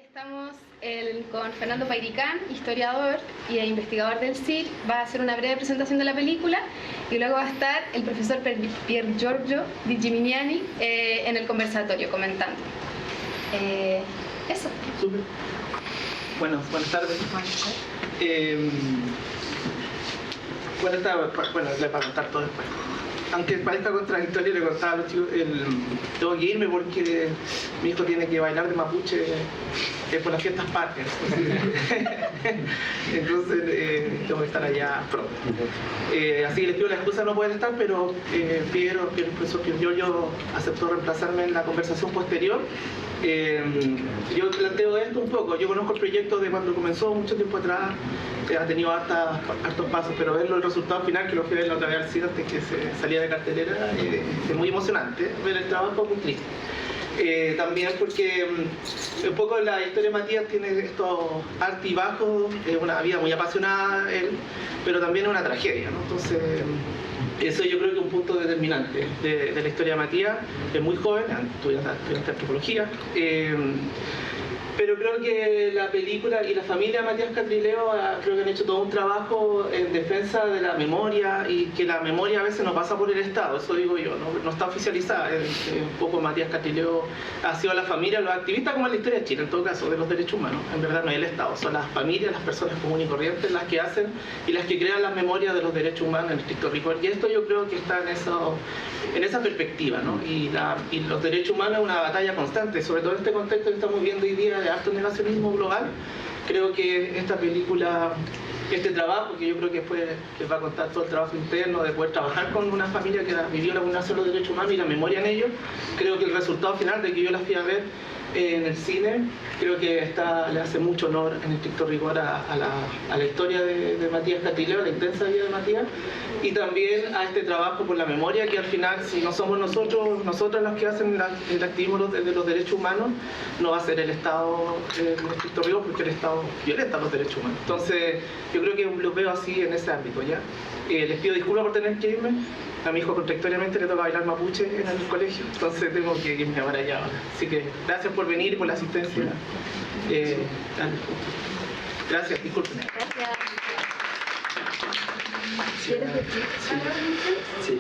Estamos con Fernando Pairicán, historiador e investigador del CIR. Va a hacer una breve presentación de la película y luego va a estar el profesor Pier Giorgio Di Gimignani en el conversatorio comentando. Eso. Súper. Buenas tardes. Bueno, les voy a contar todo después. Aunque parezca contradictorio, le contaba a los chicos, tengo que irme porque mi hijo tiene que bailar de mapuche por las fiestas patrias. Entonces tengo que estar allá pronto. Así que les pido la excusa de no poder estar, pero el profesor Pier Giorgio aceptó reemplazarme en la conversación posterior. Yo planteo esto un poco. Yo conozco el proyecto de cuando comenzó mucho tiempo atrás. Ha tenido hartos pasos, pero verlo, el resultado final, que lo fui a ver la otra vez al cine antes que se salía de cartelera, es muy emocionante. Ver el trabajo es muy triste. También porque un poco la historia de Matías tiene estos altos y bajos, es una vida muy apasionada él, pero también es una tragedia, ¿no? Entonces eso yo creo que es un punto determinante de la historia de Matías. Es muy joven, estudiante de antropología, pero creo que la película y la familia de Matías Catrileo creo que han hecho todo un trabajo en defensa de la memoria, y que la memoria a veces no pasa por el Estado, eso digo yo, no está oficializada. Un poco Matías Catrileo ha sido la familia, los activistas, como en la historia de Chile, en todo caso, de los derechos humanos. En verdad no es el Estado, son las familias, las personas comunes y corrientes las que hacen y las que crean las memorias de los derechos humanos en estricto rigor. Y esto yo creo que está en esa perspectiva, ¿no? Y los derechos humanos es una batalla constante, sobre todo en este contexto que estamos viendo hoy día de alto negacionismo global. Creo que esta película, este trabajo, que yo creo que después les va a contar todo el trabajo interno de poder trabajar con una familia que vivió la vulneración de los derechos humanos y la memoria en ellos, creo que el resultado final de que yo la fui a ver en el cine, creo que le hace mucho honor en estricto rigor a la historia de Matías Catrileo, a la intensa vida de Matías, y también a este trabajo por la memoria, que al final, si no somos nosotros los que hacen el activismo de los derechos humanos, no va a ser el Estado en estricto rigor, porque el Estado violenta los derechos humanos. Entonces yo creo que los veo así en ese ámbito, ¿ya? Les pido disculpas por tener que irme. A mi hijo contradictoriamente le toca bailar mapuche en el colegio, entonces tengo que irme para allá ahora. Así que gracias por venir y por la asistencia. Gracias, disculpen. Gracias. ¿Quieres decir? Sí.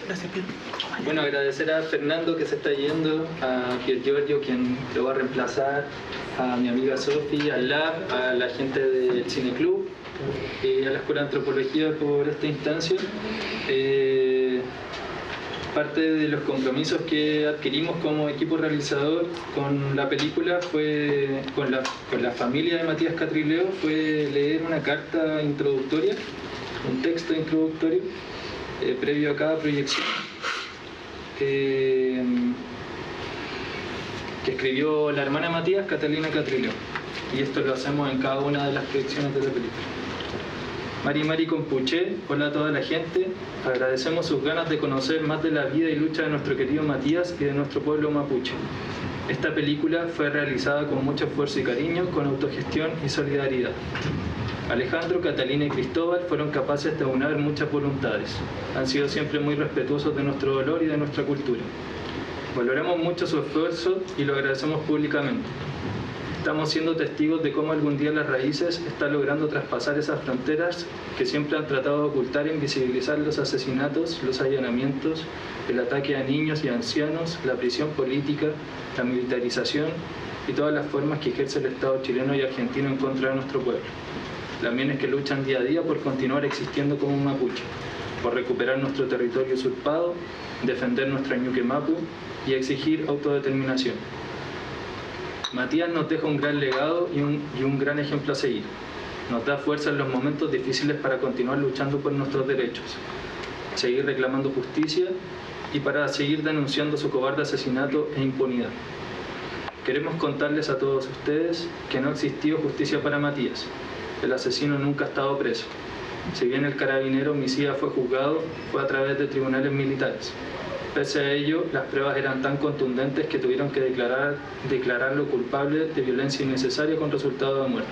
Gracias, Pier. Bueno, agradecer a Fernando, que se está yendo, a Pier Giorgio, quien lo va a reemplazar, a mi amiga Sofi, al Lab, a la gente del Cine Club y a la Escuela de Antropología por esta instancia. Parte de los compromisos que adquirimos como equipo realizador con la película fue, con la familia de Matías Catrileo, fue leer una carta introductoria, un texto introductorio previo a cada proyección, que escribió la hermana de Matías, Catalina Catrileo, y esto lo hacemos en cada una de las proyecciones de la película. Mari Compuché, hola a toda la gente, agradecemos sus ganas de conocer más de la vida y lucha de nuestro querido Matías y de nuestro pueblo mapuche. Esta película fue realizada con mucho esfuerzo y cariño, con autogestión y solidaridad. Alejandro, Catalina y Cristóbal fueron capaces de aunar muchas voluntades. Han sido siempre muy respetuosos de nuestro dolor y de nuestra cultura. Valoramos mucho su esfuerzo y lo agradecemos públicamente. Estamos siendo testigos de cómo algún día las raíces están logrando traspasar esas fronteras que siempre han tratado de ocultar e invisibilizar los asesinatos, los allanamientos, el ataque a niños y ancianos, la prisión política, la militarización y todas las formas que ejerce el Estado chileno y argentino en contra de nuestro pueblo. Lamienes que luchan día a día por continuar existiendo como mapuche, por recuperar nuestro territorio usurpado, defender nuestra ñuque mapu y exigir autodeterminación. Matías nos deja un gran legado y un gran ejemplo a seguir. Nos da fuerza en los momentos difíciles para continuar luchando por nuestros derechos, seguir reclamando justicia y para seguir denunciando su cobarde asesinato e impunidad. Queremos contarles a todos ustedes que no existió justicia para Matías. El asesino nunca ha estado preso. Si bien el carabinero homicida fue juzgado, fue a través de tribunales militares. Pese a ello, las pruebas eran tan contundentes que tuvieron que declararlo culpable de violencia innecesaria con resultado de muerte.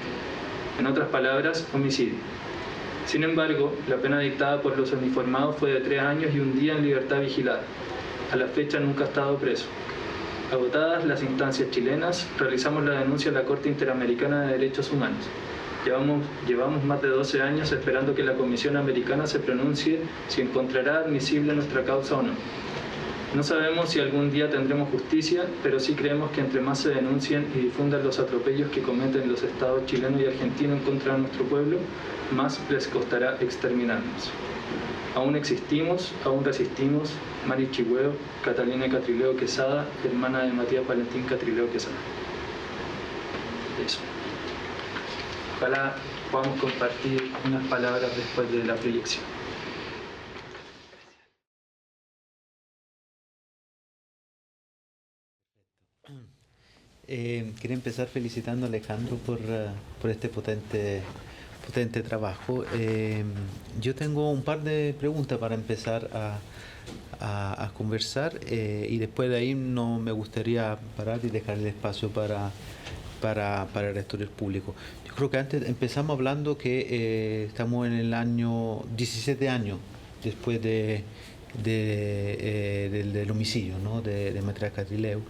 En otras palabras, homicidio. Sin embargo, la pena dictada por los uniformados fue de 3 años y 1 día en libertad vigilada. A la fecha nunca ha estado preso. Agotadas las chilenas, realizamos la denuncia a la Corte Interamericana de Derechos Humanos. Llevamos más de 12 años esperando que la Comisión Americana se pronuncie si encontrará admisible nuestra causa o no. No sabemos si algún día tendremos justicia, pero sí creemos que entre más se denuncien y difundan los atropellos que cometen los estados chileno y argentino en contra de nuestro pueblo, más les costará exterminarnos. Aún existimos, aún resistimos. Mari Chihueo, Catalina Catrileo Quesada, hermana de Matías Valentín Catrileo Quesada. Eso. Ojalá podamos compartir unas palabras después de la proyección. Quería empezar felicitando a Alejandro por este potente trabajo. Yo tengo un par de preguntas para empezar a conversar y después de ahí no me gustaría parar y dejar el espacio para el resto del público. Yo creo que antes empezamos hablando que estamos en el año 17 años después del homicidio, ¿no? de Matías Catrileo.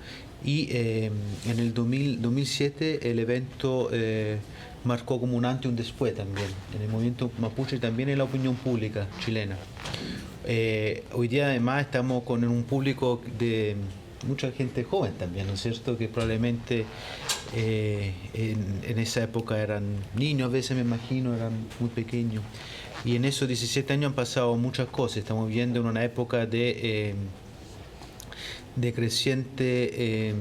Y en el 2007 el evento marcó como un antes y un después también, en el movimiento mapuche y también en la opinión pública chilena. Hoy día además estamos con un público de mucha gente joven también, ¿no es cierto? Que probablemente en esa época eran niños, a veces me imagino, eran muy pequeños. Y en esos 17 años han pasado muchas cosas. Estamos viviendo en una época de creciente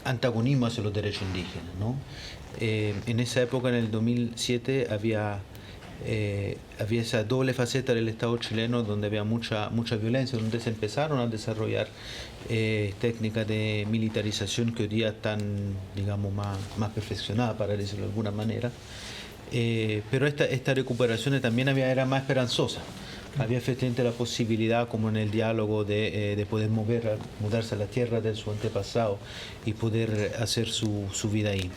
antagonismo hacia los derechos indígenas, ¿no? En esa época, en el 2007, había esa doble faceta del Estado chileno donde había mucha violencia, donde se empezaron a desarrollar técnicas de militarización que hoy día están, digamos, más perfeccionadas, para decirlo de alguna manera. Pero esta recuperación también era más esperanzosa. Había efectivamente la posibilidad, como en el diálogo, de poder mudarse a la tierra de su antepasado y poder hacer su vida ahí.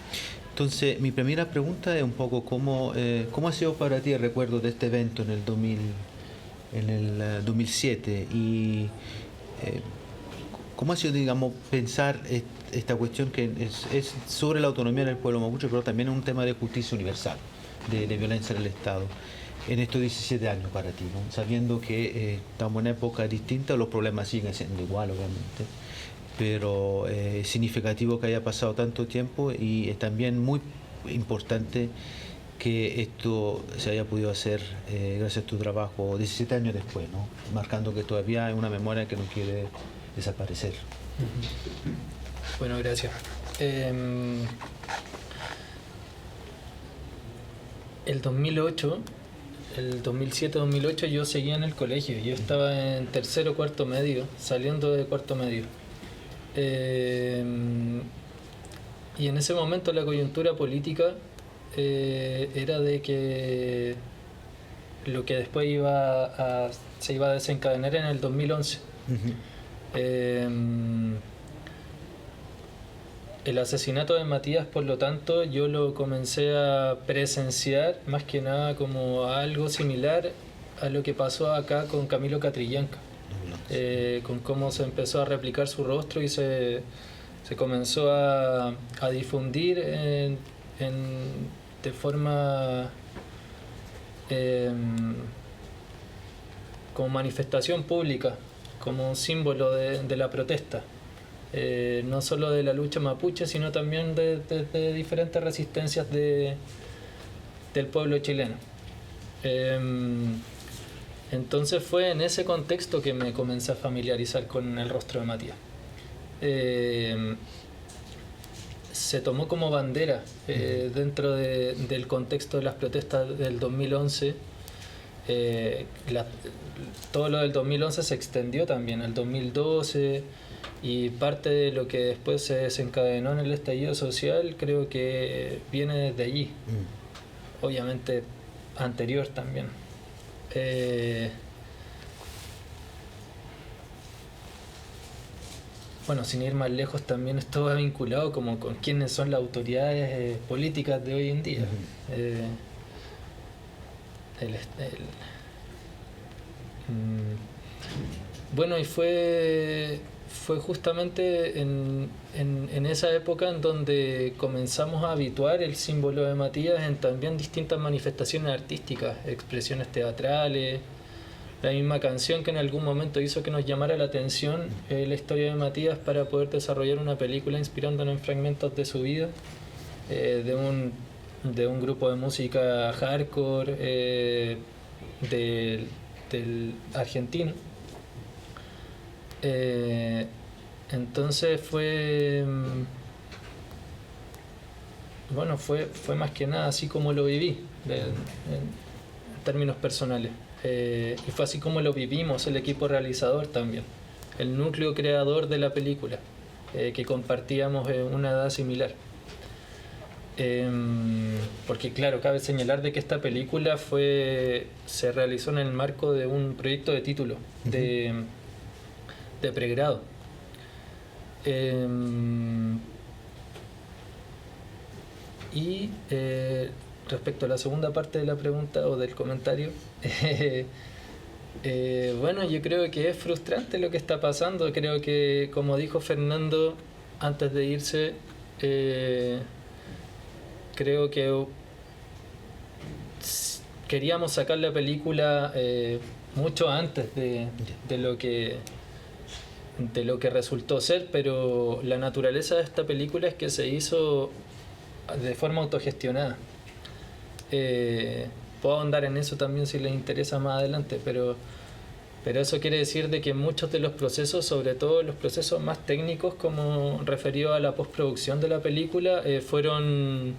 Entonces, mi primera pregunta es un poco cómo ha sido para ti el recuerdo de este evento en el 2007 y cómo ha sido, digamos, pensar esta cuestión que es sobre la autonomía del pueblo mapuche, pero también es un tema de justicia universal, de violencia del Estado. En estos 17 años para ti, ¿no? Sabiendo que estamos en épocas distintas, los problemas siguen siendo igual, obviamente, pero es significativo que haya pasado tanto tiempo y es también muy importante que esto se haya podido hacer gracias a tu trabajo 17 años después, ¿no? Marcando que todavía hay una memoria que no quiere desaparecer. Bueno, gracias. El 2008... El 2007-2008 yo seguía en el colegio, yo estaba en tercero, cuarto medio, saliendo de cuarto medio. Y en ese momento la coyuntura política era de que lo que después se iba a desencadenar en el 2011. El asesinato de Matías, por lo tanto, yo lo comencé a presenciar más que nada como algo similar a lo que pasó acá con Camilo Catrillanca, con cómo se empezó a replicar su rostro y se comenzó a difundir de forma como manifestación pública, como un símbolo de la protesta. No solo de la lucha mapuche, sino también de diferentes resistencias del pueblo chileno. Entonces fue en ese contexto que me comencé a familiarizar con el rostro de Matías. Se tomó como bandera dentro del contexto de las protestas del 2011. Todo lo del 2011 se extendió también al 2012 y parte de lo que después se desencadenó en el estallido social creo que viene desde allí, obviamente anterior también. Bueno, sin ir más lejos, también esto va vinculado como con quiénes son las autoridades políticas de hoy en día. Bueno, y fue fue justamente en esa época en donde comenzamos a habituar el símbolo de Matías en también distintas manifestaciones artísticas, expresiones teatrales. La misma canción que en algún momento hizo que nos llamara la atención la historia de Matías para poder desarrollar una película inspirándonos en fragmentos de su vida, de un grupo de música hardcore del argentino. Entonces fue más que nada así como lo viví en términos personales, y fue así como lo vivimos el equipo realizador también, el núcleo creador de la película, que compartíamos una edad similar. Porque claro, cabe señalar de que esta película se realizó en el marco de un proyecto de título de pregrado. Y respecto a la segunda parte de la pregunta o del comentario, bueno, yo creo que es frustrante lo que está pasando. Creo que, como dijo Fernando antes de irse, creo que queríamos sacar la película mucho antes de lo que resultó ser, pero la naturaleza de esta película es que se hizo de forma autogestionada. Puedo ahondar en eso también si les interesa más adelante, pero eso quiere decir de que muchos de los procesos, sobre todo los procesos más técnicos como referido a la postproducción de la película, fueron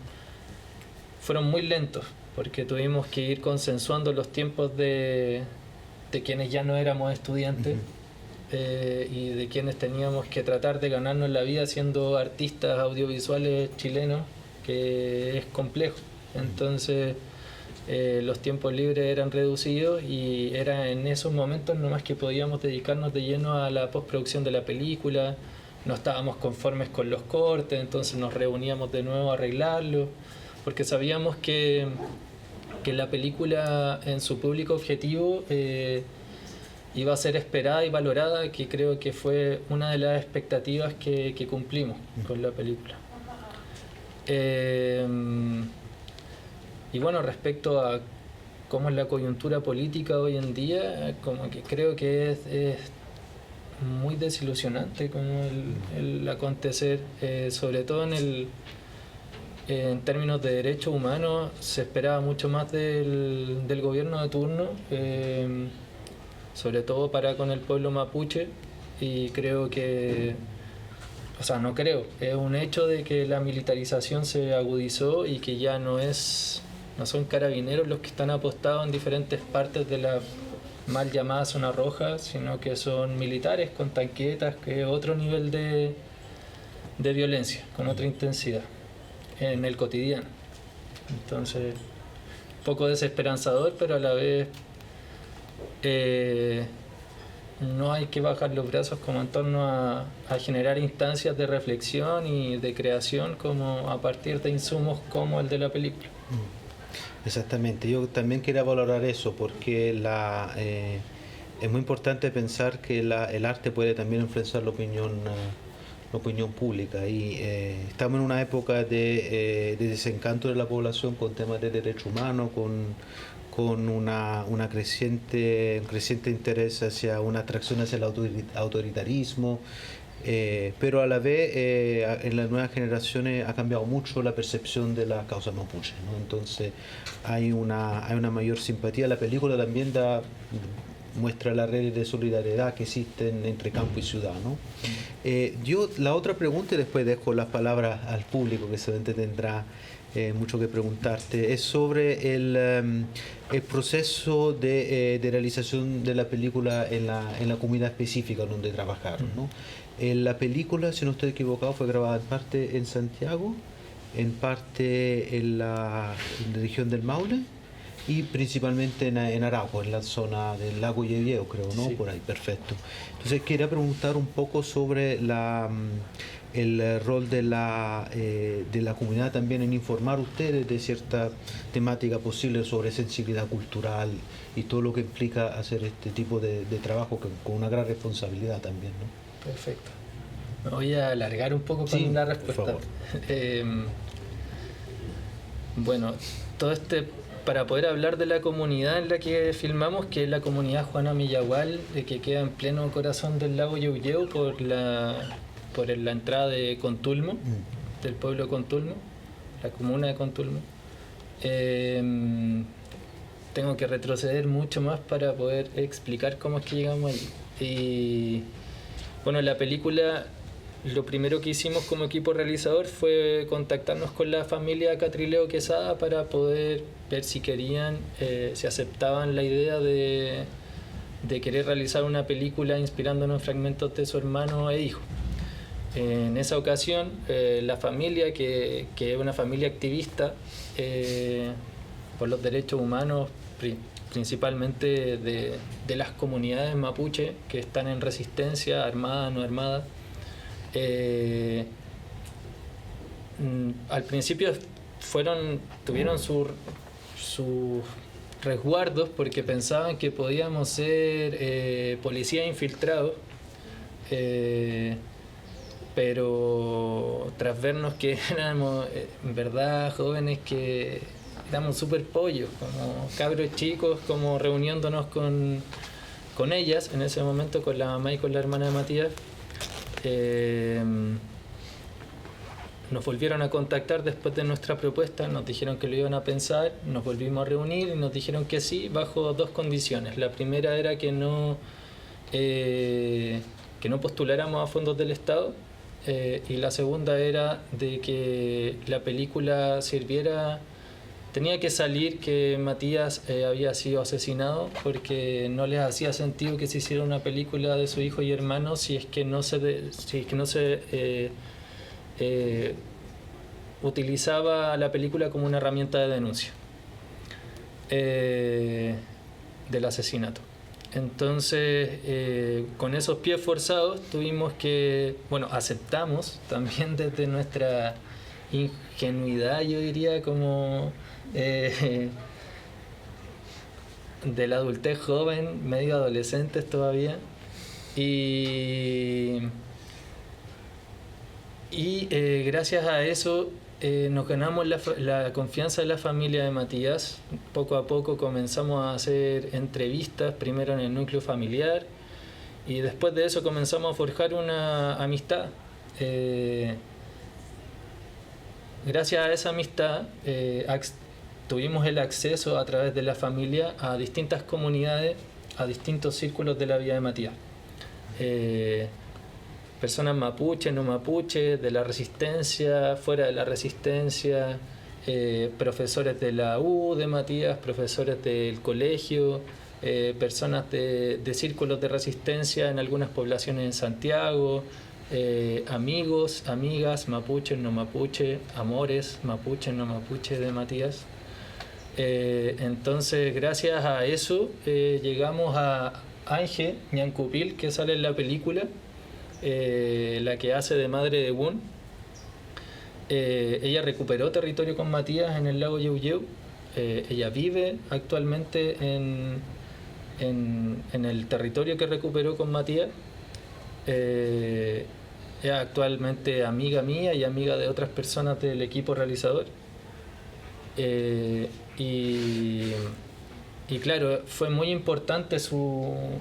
muy lentos, porque tuvimos que ir consensuando los tiempos de quienes ya no éramos estudiantes. Y de quienes teníamos que tratar de ganarnos la vida siendo artistas audiovisuales chilenos, que es complejo. Entonces los tiempos libres eran reducidos y era en esos momentos nomás que podíamos dedicarnos de lleno a la postproducción de la película. No estábamos conformes con los cortes, entonces nos reuníamos de nuevo a arreglarlo, porque sabíamos que la película en su público objetivo iba a ser esperada y valorada, que creo que fue una de las expectativas que cumplimos con la película. Y bueno, respecto a cómo es la coyuntura política hoy en día, como que creo que es muy desilusionante como el acontecer, sobre todo en términos de derechos humanos. Se esperaba mucho más del gobierno de turno, sobre todo para con el pueblo mapuche, y creo que, o sea, no creo, es un hecho de que la militarización se agudizó y que ya no son carabineros los que están apostados en diferentes partes de la mal llamada zona roja, sino que son militares con tanquetas, que es otro nivel de violencia, con otra intensidad en el cotidiano. Entonces, un poco desesperanzador, pero a la vez no hay que bajar los brazos como en torno a generar instancias de reflexión y de creación como a partir de insumos como el de la película. Exactamente, yo también quería valorar eso porque es muy importante pensar que el arte puede también influenciar la opinión pública, y estamos en una época de desencanto de la población con temas de derechos humanos, con un creciente interés hacia una atracción hacia el autoritarismo, pero a la vez en las nuevas generaciones ha cambiado mucho la percepción de la causa mapuche, ¿no? Entonces hay una mayor simpatía. La película también muestra las redes de solidaridad que existen entre campo y ciudad, ¿no? Yo la otra pregunta, y después dejo las palabras al público que seguramente tendrá mucho que preguntarte, es sobre el proceso de realización de la película en la comunidad específica donde trabajaron, ¿no? La película, si no estoy equivocado, fue grabada en parte en Santiago, en parte en la región del Maule y principalmente en Arauco, en la zona del lago Yevieo, creo, ¿no? Sí. Por ahí, perfecto. Entonces quería preguntar un poco sobre el rol de la comunidad también en informar ustedes de cierta temática posible sobre sensibilidad cultural y todo lo que implica hacer este tipo de trabajo con una gran responsabilidad también, ¿no? Perfecto. Me voy a alargar un poco con la respuesta. Por favor. Bueno, para poder hablar de la comunidad en la que filmamos, que es la comunidad Juana Millagual, que queda en pleno corazón del lago Yauyeu por la entrada de Contulmo, del pueblo de Contulmo, la comuna de Contulmo. Tengo que retroceder mucho más para poder explicar cómo es que llegamos allí. Y bueno, la película, lo primero que hicimos como equipo realizador fue contactarnos con la familia Catrileo Quesada para poder ver si querían, si aceptaban la idea de querer realizar una película inspirándonos en fragmentos de su hermano e hijo. En esa ocasión, la familia, que es una familia activista por los derechos humanos, principalmente de las comunidades mapuche que están en resistencia, armada, no armada, al principio tuvieron sus resguardos porque pensaban que podíamos ser policías infiltrados, pero tras vernos que éramos en verdad jóvenes que éramos súper pollos, como cabros chicos, como reuniéndonos con ellas en ese momento, con la mamá y con la hermana de Matías. Nos volvieron a contactar después de nuestra propuesta, nos dijeron que lo iban a pensar, nos volvimos a reunir y nos dijeron que sí, bajo dos condiciones. La primera era que no postuláramos a fondos del Estado, y la segunda era de que la película tenía que salir que Matías había sido asesinado, porque no les hacía sentido que se hiciera una película de su hijo y hermano si es que no se utilizaba la película como una herramienta de denuncia del asesinato. Entonces, con esos pies forzados aceptamos también desde nuestra ingenuidad, yo diría, como de la adultez joven, medio adolescentes todavía, y gracias a eso nos ganamos la confianza de la familia de Matías. Poco a poco comenzamos a hacer entrevistas, primero en el núcleo familiar, y después de eso comenzamos a forjar una amistad. Gracias a esa amistad tuvimos el acceso a través de la familia a distintas comunidades, a distintos círculos de la vida de Matías. Personas mapuche, no mapuche, de la resistencia, fuera de la resistencia, profesores de la U de Matías, profesores del colegio, personas de círculos de resistencia en algunas poblaciones en Santiago, amigos, amigas, mapuche, no mapuche, amores, mapuche, no mapuche de Matías. Entonces, gracias a eso, llegamos a Ángel Ñancupil, que sale en la película, la que hace de madre de Gun. Ella recuperó territorio con Matías en el lago Yauyeu. Ella vive actualmente en el territorio que recuperó con Matías. Es actualmente amiga mía y amiga de otras personas del equipo realizador. Y claro, fue muy importante su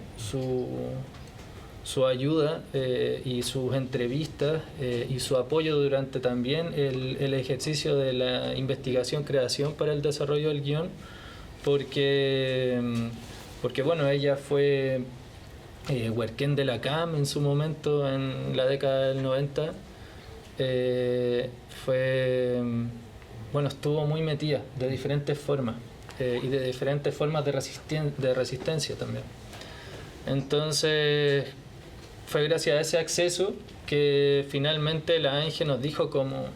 ayuda y sus entrevistas y su apoyo durante también el ejercicio de la investigación-creación para el desarrollo del guión, porque bueno, ella fue huerquén de la CAM en su momento, en la década del 90. Estuvo muy metida de diferentes formas y de diferentes formas de resistencia también. Entonces, fue gracias a ese acceso que finalmente la Ángel nos dijo como: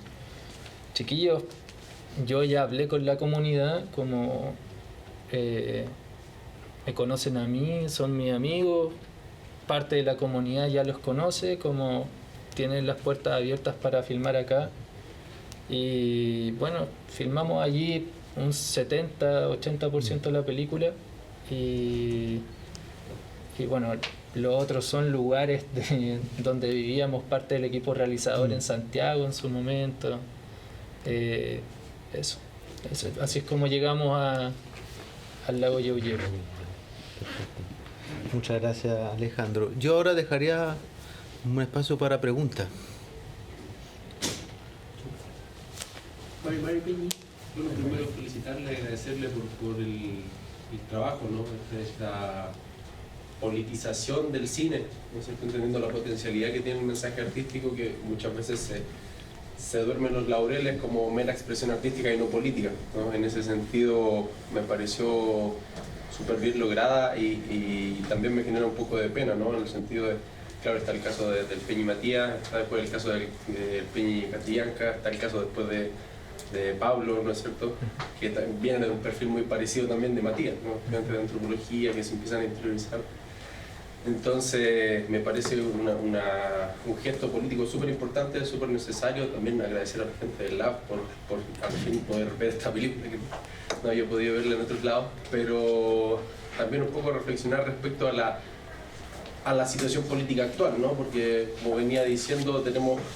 chiquillos, yo ya hablé con la comunidad, como me conocen a mí, son mis amigos, parte de la comunidad ya los conoce, como tienen las puertas abiertas para filmar acá. Y bueno, filmamos allí un 70-80% de la película, y y bueno, los otros son lugares donde vivíamos parte del equipo realizador en Santiago en su momento. Eso. Así es como llegamos al lago Yauyé. Perfecto. Muchas gracias, Alejandro. Yo ahora dejaría un espacio para preguntas. Mario Peñi, bueno, primero felicitarle y agradecerle por el trabajo, ¿no? Esta politización del cine, ¿no es cierto? Entendiendo la potencialidad que tiene un mensaje artístico que muchas veces se duerme en los laureles como mera expresión artística y no política, ¿no? En ese sentido me pareció súper bien lograda y también me genera un poco de pena, ¿no? En el sentido de, claro, está el caso del Peñi Matías, está después el caso del Peñi Catrillanca, está el caso después de Pablo, ¿no es cierto? Que viene de un perfil muy parecido también de Matías, ¿no? Estudiantes de antropología que se empiezan a interiorizar. Entonces me parece un gesto político súper importante, súper necesario. También agradecer a la gente del Lab por al fin poder ver esta película, que no había podido verla en otros lados, pero también un poco reflexionar respecto a la situación política actual, ¿no? Porque, como venía diciendo,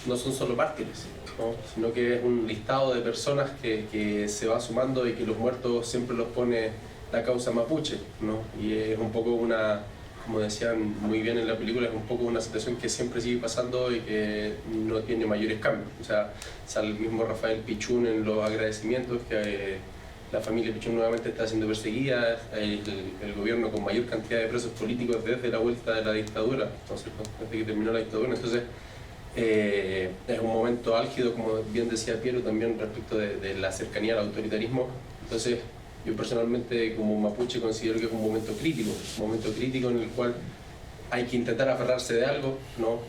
no son solo mártires, ¿no? Sino que es un listado de personas que se va sumando y que los muertos siempre los pone la causa mapuche, ¿no? Y es un poco como decían muy bien en la película, es un poco una situación que siempre sigue pasando y que no tiene mayores cambios. O sea, sale el mismo Rafael Pichún en los agradecimientos, que la familia Pichún nuevamente está siendo perseguida, el gobierno con mayor cantidad de presos políticos desde la vuelta de la dictadura, entonces, desde que terminó la dictadura. Entonces, es un momento álgido, como bien decía Piero, también respecto de la cercanía al autoritarismo. Entonces, yo personalmente como mapuche considero que es un momento crítico en el cual hay que intentar aferrarse de algo, ¿no?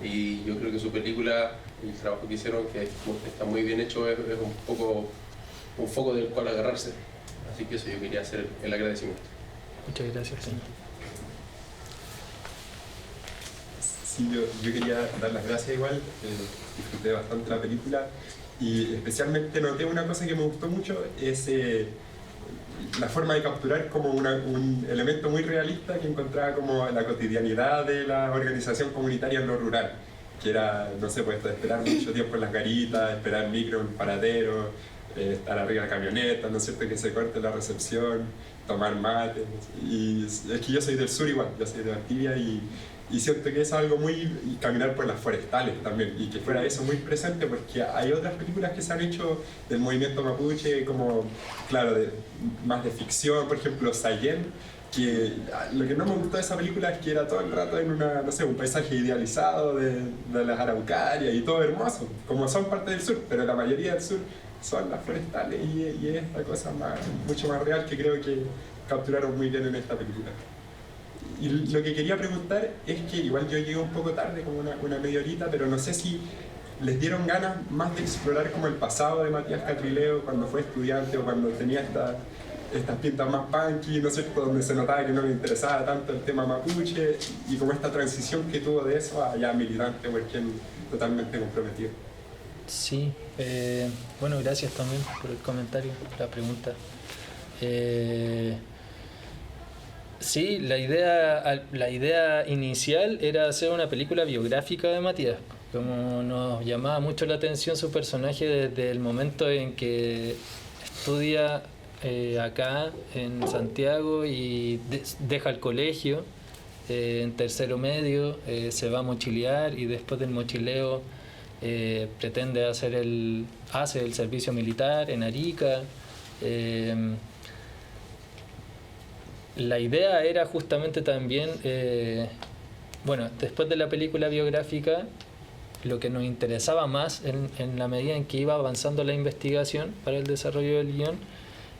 Y yo creo que su película, el trabajo que hicieron, que está muy bien hecho, es un poco un foco del cual agarrarse. Así que eso yo quería hacer el agradecimiento. Muchas gracias, señor. Sí, yo quería dar las gracias igual, disfruté bastante la película y especialmente noté una cosa que me gustó mucho, es la forma de capturar como un elemento muy realista que encontraba como la cotidianidad de la organización comunitaria en lo rural, que era, no sé, pues esperar mucho tiempo en las garitas, esperar micro en paradero, estar arriba de la camioneta, ¿no es cierto?, que se corte la recepción, tomar mate. Y es que yo soy del sur igual, yo soy de Valdivia y siento que es algo muy... y caminar por las forestales también, y que fuera eso muy presente, porque hay otras películas que se han hecho del movimiento mapuche, como, claro, más de ficción, por ejemplo, Sayen, que lo que no me gustó de esa película es que era todo el rato en no sé, un paisaje idealizado de las araucarias y todo hermoso, como son parte del sur, pero la mayoría del sur son las forestales y es esta cosa mucho más real que creo que capturaron muy bien en esta película. Y lo que quería preguntar es que igual yo llegué un poco tarde, como una media horita, pero no sé si les dieron ganas más de explorar como el pasado de Matías Catrileo cuando fue estudiante o cuando tenía estas pintas más punky, no sé, donde se notaba que no le interesaba tanto el tema mapuche y como esta transición que tuvo de eso a ya militante, porque totalmente comprometido. Sí, bueno, gracias también por el comentario, la pregunta. Sí, la idea inicial era hacer una película biográfica de Matías. Como nos llamaba mucho la atención su personaje desde el momento en que estudia acá en Santiago y deja el colegio en tercero medio, se va a mochilear y después del mochileo pretende hace el servicio militar en Arica. La idea era justamente también, bueno, después de la película biográfica, lo que nos interesaba más en la medida en que iba avanzando la investigación para el desarrollo del guión,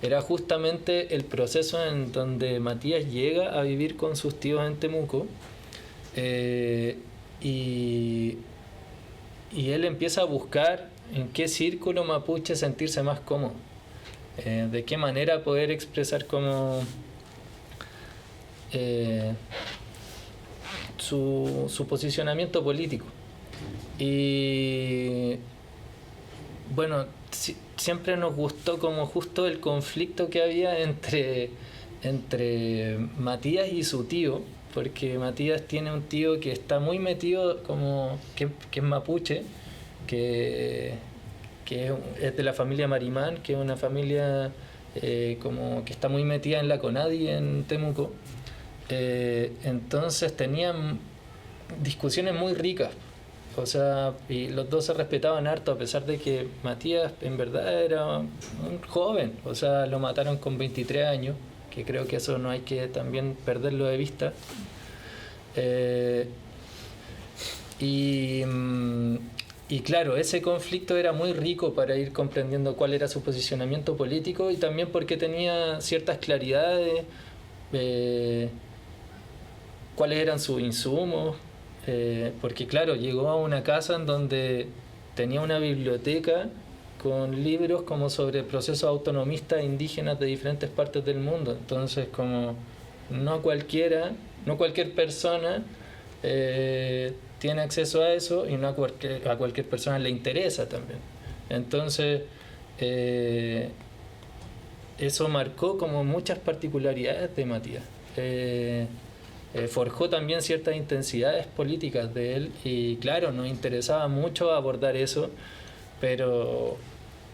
era justamente el proceso en donde Matías llega a vivir con sus tíos en Temuco y él empieza a buscar en qué círculo mapuche sentirse más cómodo, de qué manera poder expresar como su posicionamiento político. Y bueno, siempre nos gustó como justo el conflicto que había entre Matías y su tío, porque Matías tiene un tío que está muy metido, como que es mapuche, que es de la familia Marimán, que es una familia como que está muy metida en la CONADI en Temuco. Entonces tenían discusiones muy ricas, o sea, y los dos se respetaban harto, a pesar de que Matías en verdad era un joven, o sea, lo mataron con 23 años, que creo que eso no hay que también perderlo de vista. Y claro, ese conflicto era muy rico para ir comprendiendo cuál era su posicionamiento político y también porque tenía ciertas claridades, cuáles eran sus insumos, porque claro, llegó a una casa en donde tenía una biblioteca con libros como sobre procesos autonomistas indígenas de diferentes partes del mundo. Entonces, como no cualquier persona tiene acceso a eso, y no a cualquier persona le interesa también. Entonces, eso marcó como muchas particularidades de Matías. Forjó también ciertas intensidades políticas de él, y claro, nos interesaba mucho abordar eso, pero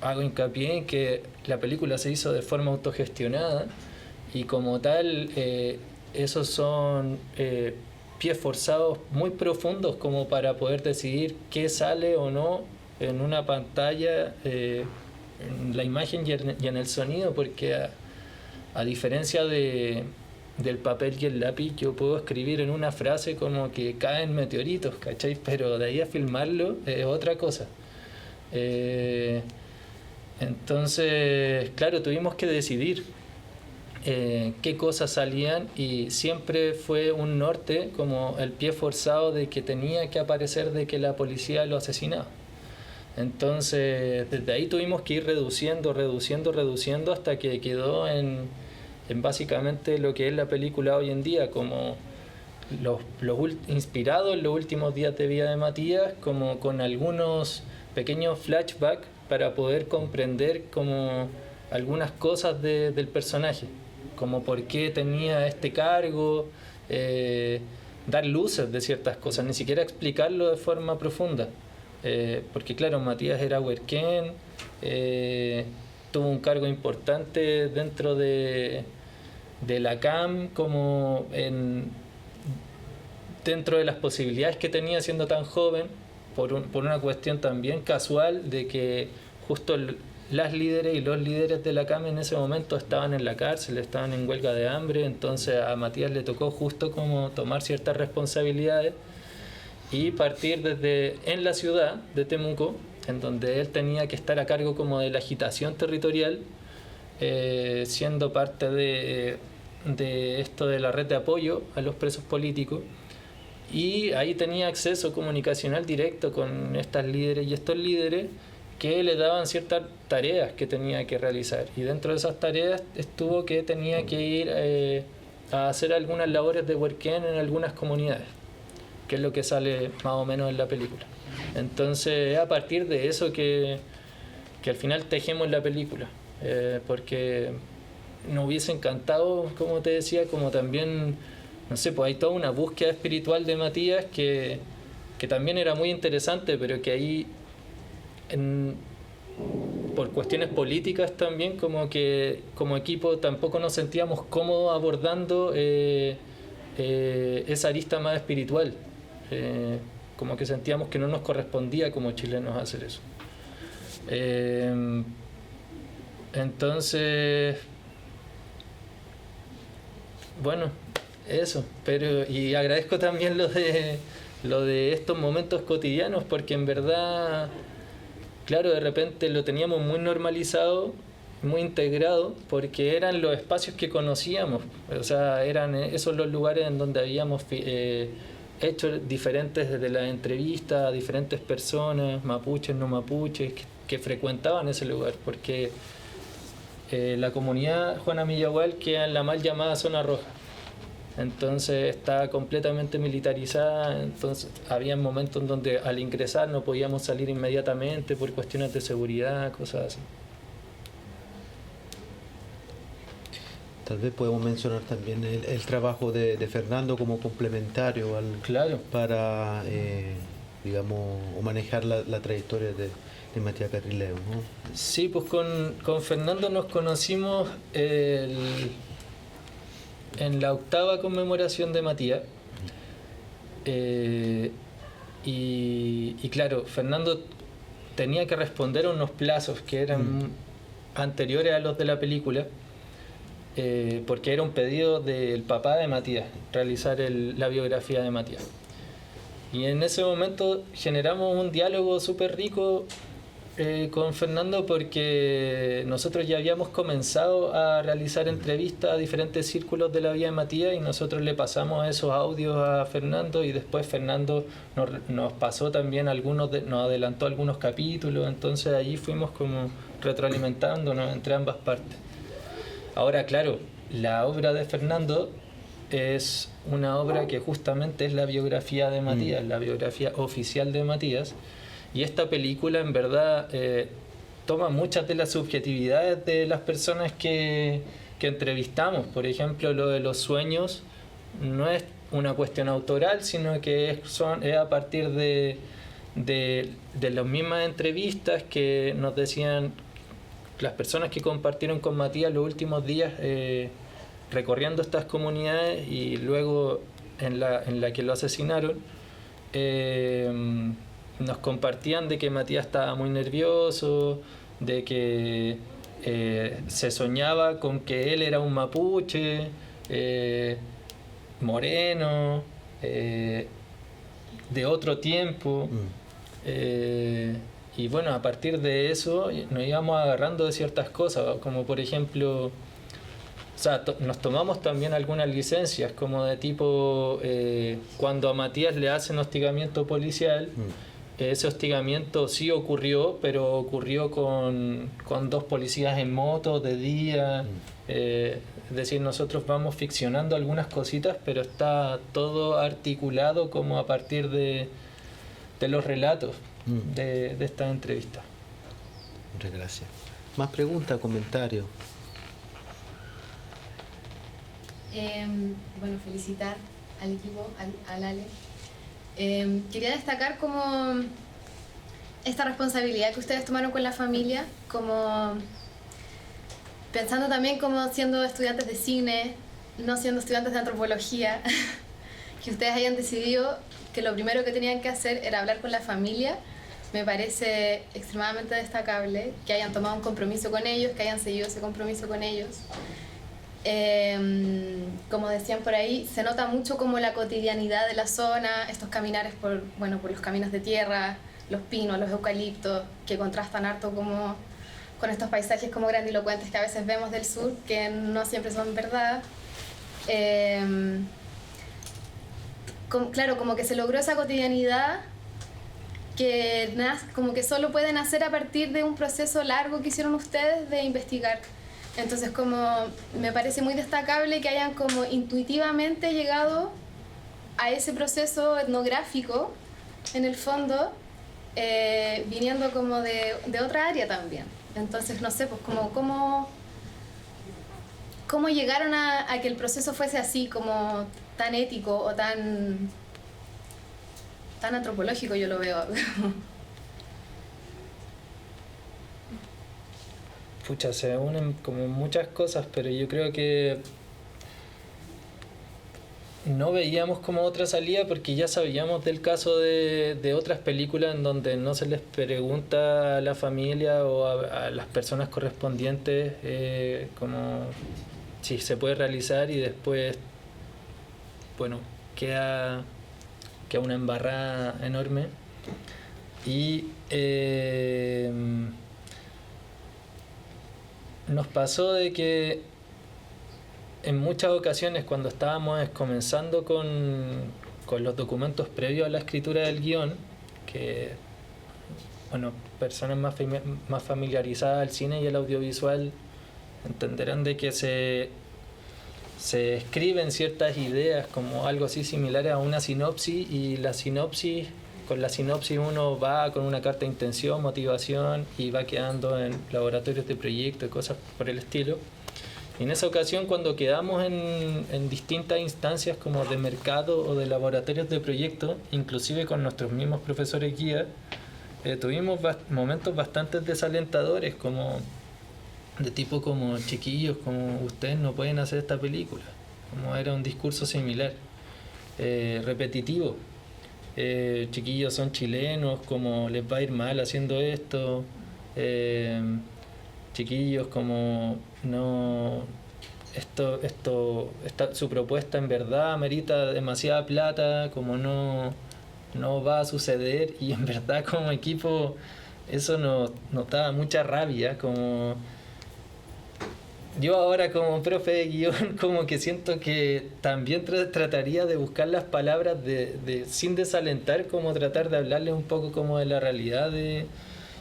hago hincapié en que la película se hizo de forma autogestionada, y como tal, esos son pies forzados muy profundos como para poder decidir qué sale o no en una pantalla, en la imagen y en el sonido, porque a diferencia del papel y el lápiz, yo puedo escribir en una frase como que caen meteoritos, ¿cachai? Pero de ahí a filmarlo es otra cosa. Entonces, claro, tuvimos que decidir qué cosas salían, y siempre fue un norte, como el pie forzado de que tenía que aparecer de que la policía lo asesinaba. Entonces, desde ahí tuvimos que ir reduciendo hasta que quedó en básicamente lo que es la película hoy en día, como inspirado en los últimos días de vida de Matías, como con algunos pequeños flashbacks para poder comprender como algunas cosas del personaje, como por qué tenía este cargo, dar luces de ciertas cosas, ni siquiera explicarlo de forma profunda, porque claro, Matías era huerquén, tuvo un cargo importante dentro de la CAM, como dentro de las posibilidades que tenía siendo tan joven, por una cuestión también casual de que justo las líderes y los líderes de la CAM en ese momento estaban en la cárcel, estaban en huelga de hambre. Entonces a Matías le tocó justo como tomar ciertas responsabilidades y partir desde en la ciudad de Temuco, en donde él tenía que estar a cargo como de la agitación territorial, siendo parte de esto de la red de apoyo a los presos políticos, y ahí tenía acceso comunicacional directo con estas líderes y estos líderes que le daban ciertas tareas que tenía que realizar, y dentro de esas tareas estuvo que tenía que ir a hacer algunas labores de huerquén en algunas comunidades, que es lo que sale más o menos en la película. Entonces es a partir de eso que al final tejemos la película, porque nos hubiese encantado, como te decía, como también, no sé, pues hay toda una búsqueda espiritual de Matías que también era muy interesante, pero que ahí por cuestiones políticas también, como que como equipo tampoco nos sentíamos cómodos abordando esa arista más espiritual, como que sentíamos que no nos correspondía como chilenos hacer eso. Entonces, bueno, eso, y agradezco también lo de estos momentos cotidianos, porque en verdad, claro, de repente lo teníamos muy normalizado, muy integrado, porque eran los espacios que conocíamos, o sea, eran esos los lugares en donde habíamos hecho diferentes, desde las entrevistas a diferentes personas, mapuches, no mapuches, que frecuentaban ese lugar, porque la comunidad Juana Millahual queda en la mal llamada zona roja. Entonces está completamente militarizada, entonces había momentos en donde al ingresar no podíamos salir inmediatamente por cuestiones de seguridad, cosas así. Tal vez podemos mencionar también el trabajo de Fernando como complementario Claro. para, digamos, manejar la trayectoria de Matías Catrileo, ¿no? Sí, pues con Fernando nos conocimos en la 8ª conmemoración de Matías. Y claro, Fernando tenía que responder a unos plazos que eran anteriores a los de la película, porque era un pedido del papá de Matías, realizar la biografía de Matías. Y en ese momento generamos un diálogo súper rico con Fernando, porque nosotros ya habíamos comenzado a realizar entrevistas a diferentes círculos de la vida de Matías, y nosotros le pasamos esos audios a Fernando, y después Fernando nos pasó también nos adelantó algunos capítulos. Entonces allí fuimos como retroalimentándonos entre ambas partes. Ahora, claro, la obra de Fernando es una obra que justamente es la biografía de Matías, la biografía oficial de Matías. Y esta película en verdad toma muchas de las subjetividades de las personas que entrevistamos. Por ejemplo, lo de los sueños no es una cuestión autoral, sino que es a partir de las mismas entrevistas que nos decían las personas que compartieron con Matías los últimos días recorriendo estas comunidades, y luego en la que lo asesinaron. Nos compartían de que Matías estaba muy nervioso, de que se soñaba con que él era un mapuche, moreno, de otro tiempo. Y bueno, a partir de eso nos íbamos agarrando de ciertas cosas, como por ejemplo, o sea, nos tomamos también algunas licencias, como de tipo, cuando a Matías le hacen hostigamiento policial, ese hostigamiento sí ocurrió, pero ocurrió con 2 policías en moto de día. Es decir, nosotros vamos ficcionando algunas cositas, pero está todo articulado como a partir de los relatos de esta entrevista. Muchas gracias. ¿Más preguntas, comentarios? Bueno, felicitar al equipo, al Ale. Quería destacar como esta responsabilidad que ustedes tomaron con la familia, como pensando también como siendo estudiantes de cine, no siendo estudiantes de antropología, que ustedes hayan decidido que lo primero que tenían que hacer era hablar con la familia. Me parece extremadamente destacable que hayan tomado un compromiso con ellos, que hayan seguido ese compromiso con ellos. Como decían por ahí, se nota mucho como la cotidianidad de la zona, estos caminares por los caminos de tierra, los pinos, los eucaliptos, que contrastan harto como con estos paisajes como grandilocuentes que a veces vemos del sur, que no siempre son verdad. Claro, como que se logró esa cotidianidad que como que solo pueden hacer a partir de un proceso largo que hicieron ustedes de investigar. Entonces como me parece muy destacable que hayan como intuitivamente llegado a ese proceso etnográfico, en el fondo, viniendo como de otra área también. Entonces no sé, pues como cómo llegaron a que el proceso fuese así, como tan ético o tan antropológico, yo lo veo. Pucha, se unen como muchas cosas, pero yo creo que no veíamos como otra salida, porque ya sabíamos del caso de otras películas en donde no se les pregunta a la familia o a las personas correspondientes como si se puede realizar, y después, bueno, queda una embarrada enorme. Y nos pasó de que en muchas ocasiones, cuando estábamos comenzando con los documentos previos a la escritura del guión, que personas más familiarizadas al cine y al audiovisual entenderán de que se escriben ciertas ideas como algo así similar a una sinopsis, y con la sinopsis uno va con una carta de intención, motivación, y va quedando en laboratorios de proyecto y cosas por el estilo. Y en esa ocasión, cuando quedamos en distintas instancias como de mercado o de laboratorios de proyectos, inclusive con nuestros mismos profesores guías, tuvimos momentos bastante desalentadores, como de tipo como chiquillos, como ustedes no pueden hacer esta película, como era un discurso similar, repetitivo. Chiquillos son chilenos, como les va a ir mal haciendo esto, chiquillos como no, su propuesta en verdad merita demasiada plata, como no va a suceder, y en verdad como equipo eso nos daba mucha rabia. Como yo ahora como profe de guión como que siento que también trataría de buscar las palabras sin desalentar, como tratar de hablarles un poco como de la realidad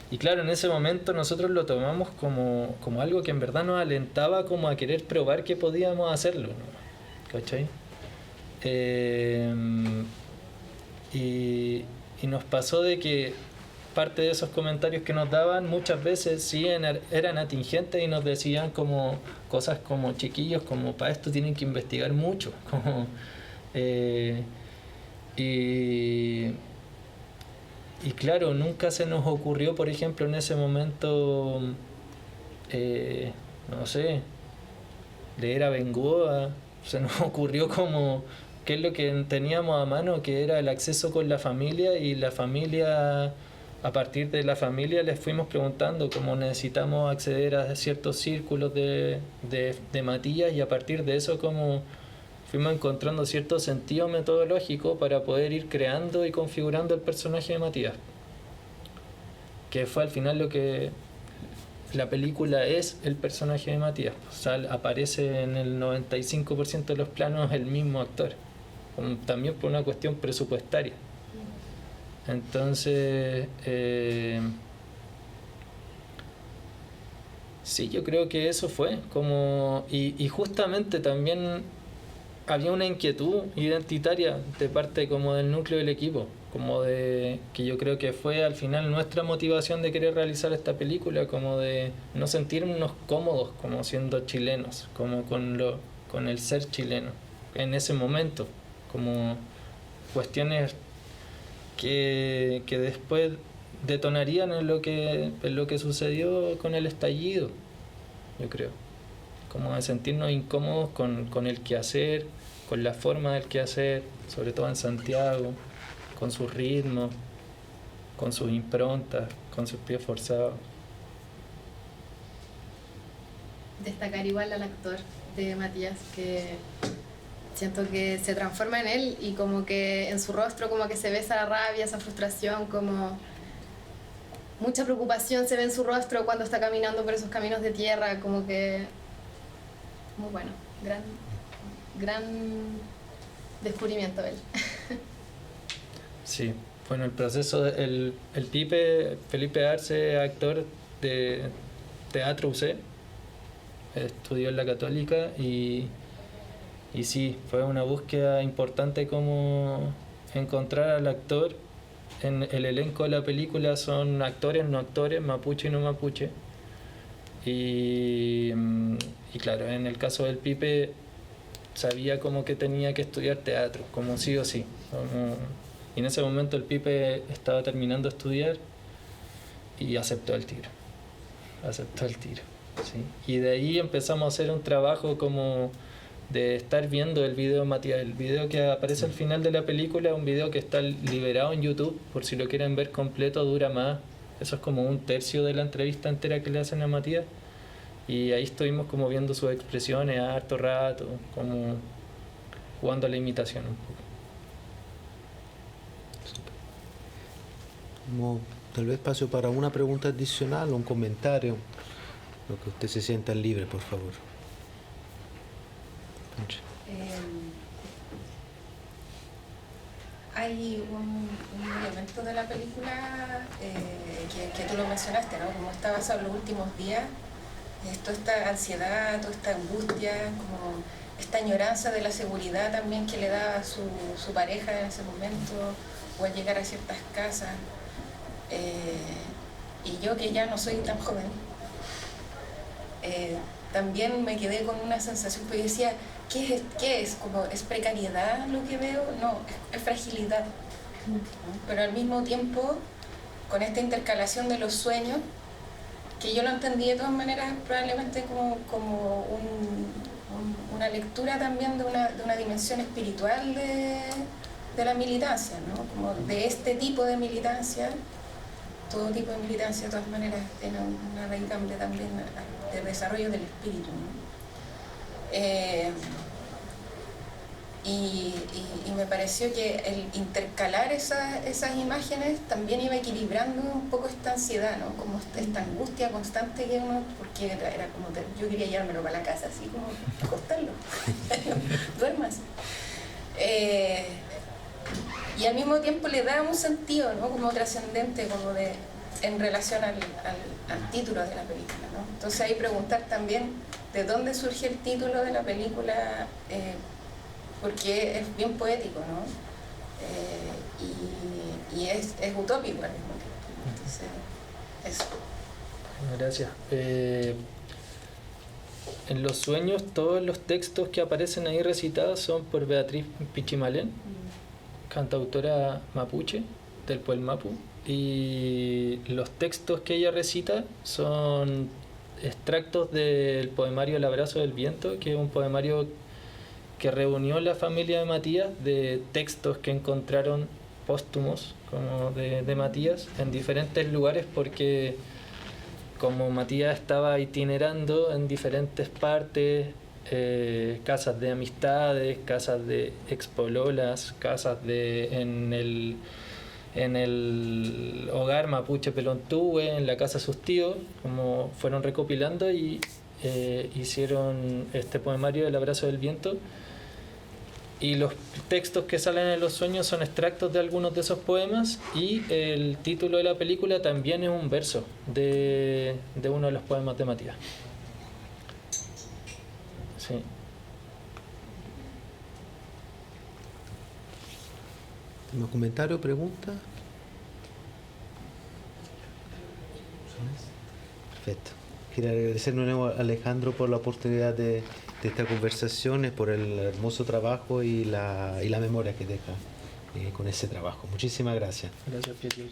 y claro, en ese momento nosotros lo tomamos como algo que en verdad nos alentaba como a querer probar que podíamos hacerlo, ¿no? ¿Cachai? Y nos pasó de que parte de esos comentarios que nos daban muchas veces sí eran atingentes y nos decían como cosas como chiquillos, como para esto tienen que investigar mucho, como y claro, nunca se nos ocurrió, por ejemplo, en ese momento no sé, leer a Bengoa. Se nos ocurrió como qué es lo que teníamos a mano, que era el acceso con la familia, y la familia, a partir de la familia les fuimos preguntando cómo necesitamos acceder a ciertos círculos de Matías, y a partir de eso como fuimos encontrando cierto sentido metodológico para poder ir creando y configurando el personaje de Matías, que fue al final lo que la película es, el personaje de Matías. O sea, aparece en el 95% de los planos el mismo actor, también por una cuestión presupuestaria. Entonces, sí, yo creo que eso fue como, y justamente también había una inquietud identitaria de parte como del núcleo del equipo, como de que yo creo que fue al final nuestra motivación de querer realizar esta película, como de no sentirnos cómodos como siendo chilenos, como con el ser chileno en ese momento, como cuestiones que después detonarían en lo que sucedió con el estallido, yo creo, como de sentirnos incómodos con el quehacer, con la forma del quehacer, sobre todo en Santiago, con sus ritmos, con sus improntas, con sus pies forzados. Destacar igual al actor de Matías, que siento que se transforma en él, y como que en su rostro como que se ve esa rabia, esa frustración, como mucha preocupación se ve en su rostro cuando está caminando por esos caminos de tierra, como que muy bueno, gran descubrimiento de él. Sí, bueno, el proceso, el Pipe, Felipe Arce, actor de teatro UC, estudió en la Católica, y sí, fue una búsqueda importante como encontrar al actor. En el elenco de la película son actores, no actores, mapuche y no mapuche. Y claro, en el caso del Pipe sabía como que tenía que estudiar teatro, como sí o sí. Y en ese momento el Pipe estaba terminando de estudiar y aceptó el tiro. ¿Sí? Y de ahí empezamos a hacer un trabajo como de estar viendo el video de Matías. El video que aparece al final de la película es un video que está liberado en YouTube, por si lo quieren ver completo, dura más. Eso es como un tercio de la entrevista entera que le hacen a Matías. Y ahí estuvimos como viendo sus expresiones harto rato, como jugando a la imitación un poco. Como tal vez paso para una pregunta adicional o un comentario, lo que usted se sienta libre, por favor. Hay un elemento de la película que tú lo mencionaste, ¿no? Como está basado en los últimos días, toda esta ansiedad, toda esta angustia, como esta añoranza de la seguridad también que le da a su pareja en ese momento, o al llegar a ciertas casas. Y yo, que ya no soy tan joven, también me quedé con una sensación, porque decía, ¿qué es? Como, ¿es precariedad lo que veo? No, es fragilidad. Pero al mismo tiempo, con esta intercalación de los sueños, que yo lo entendí de todas maneras probablemente como una lectura también de una dimensión espiritual de la militancia, ¿no? Como de este tipo de militancia. Todo tipo de militancia de todas maneras tiene una radicable también de desarrollo del espíritu, ¿no? Y me pareció que el intercalar esas imágenes también iba equilibrando un poco esta ansiedad, ¿no? Como esta angustia constante que uno, porque era como, yo quería llevármelo para la casa, así como acostarlo, duermas. Y al mismo tiempo le da un sentido, ¿no? Como trascendente, como en relación al título de la película, ¿no? Entonces ahí preguntar también de dónde surge el título de la película, porque es bien poético, ¿no? Y es utópico al mismo tiempo. Entonces, eso. Gracias. En los sueños, todos los textos que aparecen ahí recitados son por Beatriz Pichimalén, cantautora mapuche del Pueblo Mapu, y los textos que ella recita son extractos del poemario El abrazo del viento, que es un poemario que reunió la familia de Matías de textos que encontraron póstumos como de Matías en diferentes lugares, porque como Matías estaba itinerando en diferentes partes, casas de amistades, casas de expololas, casas en el hogar mapuche Pelontúe, en la casa de sus tíos, como fueron recopilando y hicieron este poemario El abrazo del viento. Y los textos que salen en los sueños son extractos de algunos de esos poemas, y el título de la película también es un verso de uno de los poemas de Matías. Sí. ¿Tengo comentario, pregunta? Perfecto. Quiero agradecer de nuevo a Alejandro por la oportunidad de esta conversación, por el hermoso trabajo y la memoria que deja con ese trabajo. Muchísimas gracias. Gracias, Pietro.